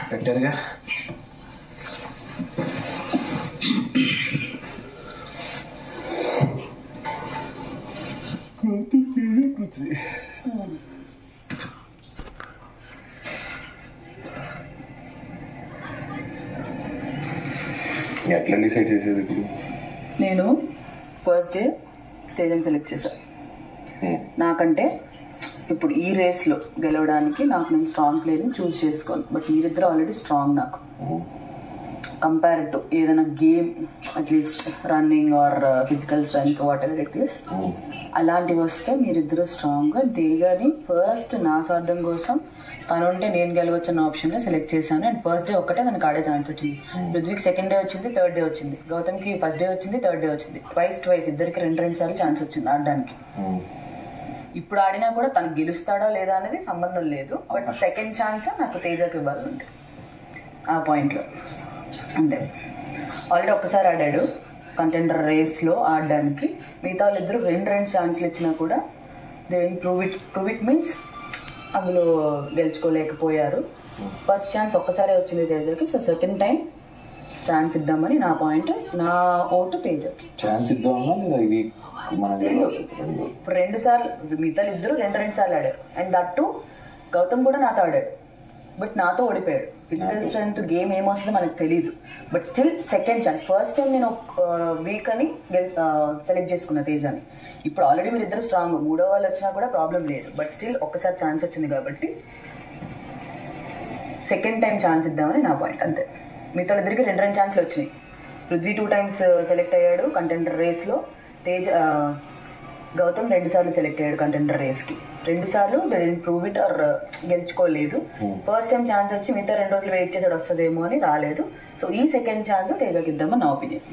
పెట్టారుగా. ఎట్లా డిసైడ్ చేసేది ఇప్పుడు? నేను ఫస్ట్ డే తేజని సెలెక్ట్ చేశాను. నాకంటే ఇప్పుడు ఈ రేస్లో గెలవడానికి నాకు నేను స్ట్రాంగ్ ప్లేయర్ని చూస్ చేసుకోను. బట్ మీరిద్దరు ఆల్రెడీ స్ట్రాంగ్ నాకు కంపేర్ టు ఏదైనా game at least running or physical strength what ever it is. అలాంటివి వస్తే మీరిద్దరు స్ట్రాంగ్గా తేజని ఫస్ట్ నా స్వార్థం కోసం తనుంటే నేను గెలవచ్చన్న ఆప్షన్లో సెలెక్ట్ చేశాను. అండ్ ఫస్ట్ డే ఒక్కటే తనకు ఆడే ఛాన్స్ వచ్చింది. పృథ్వీకి సెకండ్ డే వచ్చింది, థర్డ్ డే వచ్చింది. గౌతమ్కి ఫస్ట్ డే వచ్చింది, థర్డ్ డే వచ్చింది. ట్వైస్ ఇద్దరికి రెండు సార్లు ఛాన్స్ వచ్చింది ఆడడానికి. ఇప్పుడు ఆడినా కూడా తనకు గెలుస్తాడా లేదా అనేది సంబంధం లేదు. బట్ సెకండ్ ఛాన్స్ నాకు తేజకి ఇవ్వాలంతే ఆ పాయింట్లో అంతే. ఆల్రెడీ ఒక్కసారి ఆడాడు కంటెండర్ రేస్లో ఆడడానికి. మిగతా వాళ్ళిద్దరు రెండు ఛాన్స్లు ఇచ్చినా కూడా దే ప్రూవ్ ఇట్ మీన్స్ అందులో గెలుచుకోలేకపోయారు. ఫస్ట్ ఛాన్స్ ఒక్కసారి వచ్చింది తేజకి. సో సెకండ్ టైం ఛాన్స్ ఇద్దామని నా పాయింట్. నా ఓటు తేజకి. ఛాన్స్ ఇద్దామన్నా రెండు సార్లు మిగతా ఇద్దరు రెండు సార్లు ఆడారు. అండ్ దట్ టు గౌతమ్ కూడా నాతో ఆడాడు, బట్ నాతో ఓడిపోయాడు. ఫిజికల్ స్ట్రెంగ్త్ గేమ్ ఏమొస్తుందో మనకు తెలియదు. But still second chance. First time నేను వీక్ అని సెలెక్ట్ చేసుకున్నా తేజాని. ఇప్పుడు ఆల్రెడీ మీరు ఇద్దరు స్ట్రాంగ్, మూడో వాళ్ళు వచ్చినా కూడా ప్రాబ్లం లేదు. బట్ స్టిల్ ఒక్కసారి ఛాన్స్ వచ్చింది కాబట్టి సెకండ్ టైం ఛాన్స్ ఇద్దామని నా పాయింట్ అంతే. మిగతా ఇద్దరికి రెండు ఛాన్స్లు వచ్చినాయి. పృథ్వీ 2 times సెలెక్ట్ అయ్యాడు కంటెండర్ రేస్లో. గౌతమ్ 2 సార్లు సెలెక్ట్ అయ్యాడు కంటెండర్ రేస్కి. 2 సార్లు ప్రూవ్ ఇట్ ఆర్ గెలుచుకోలేదు. ఫస్ట్ టైం ఛాన్స్ వచ్చి మిగతా 2 రోజులు వెయిట్ చేసాడు వస్తుందేమో అని రాలేదు. సో ఈ సెకండ్ ఛాన్స్ తేజకి ఇద్దామని నా ఒపీనియన్.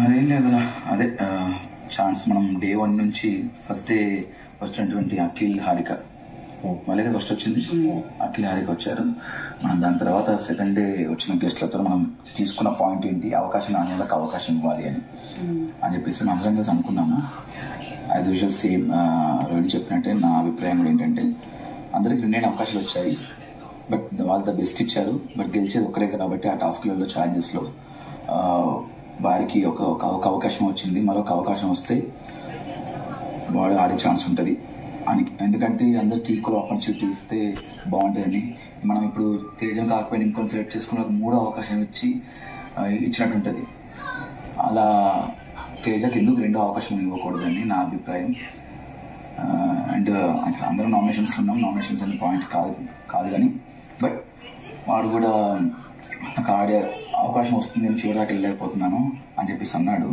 అదేం లేదురా, అదే ఛాన్స్ మనం డే 1 నుంచి ఫస్ట్ డే వచ్చినటువంటి అఖిల్ హారిక మళ్ళీ ఫస్ట్ వచ్చింది. అఖిల్ హారిక వచ్చారు. మనం దాని తర్వాత సెకండ్ డే వచ్చిన గెస్ట్లతో మనం తీసుకున్న పాయింట్ ఏంటి, అవకాశం రాని వాళ్ళకి అవకాశం ఇవ్వాలి అని చెప్పేసి మనం అందరం కలిసి అనుకున్నాము. యాజ్ యూజువల్ సేమ్ రోహిణి చెప్పినట్టే నా అభిప్రాయం కూడా ఏంటంటే అందరికి 2 అవకాశాలు వచ్చాయి. బట్ వాళ్ళు ద బెస్ట్ ఇచ్చారు. బట్ గెలిచేది ఒకరే కాబట్టి ఆ టాస్క్లలో ఛాలెంజెస్లో వారికి ఒక అవకాశం వచ్చింది. మరొక అవకాశం వస్తే వాడు ఆడే ఛాన్స్ ఉంటుంది అని. ఎందుకంటే అందరికి ఈక్వల్ ఆపర్చునిటీ ఇస్తే బాగుంటుందని మనం ఇప్పుడు తేజం కాకపోయినా ఇంకొని సెలెక్ట్ చేసుకున్న 3వ అవకాశం ఇచ్చినట్టు ఉంటుంది. అలా తేజకి ఎందుకు 2వ అవకాశం ఇవ్వకూడదని నా అభిప్రాయం. అండ్ అక్కడ అందరం నామినేషన్స్లో ఉన్నాం. నామినేషన్స్ అనే పాయింట్ కాదు కానీ బట్ వాడు కూడా నాకు ఆడే అవకాశం వస్తుంది అని చివరిదాకా వెళ్ళలేకపోతున్నాను అని చెప్పేసి అన్నాడు.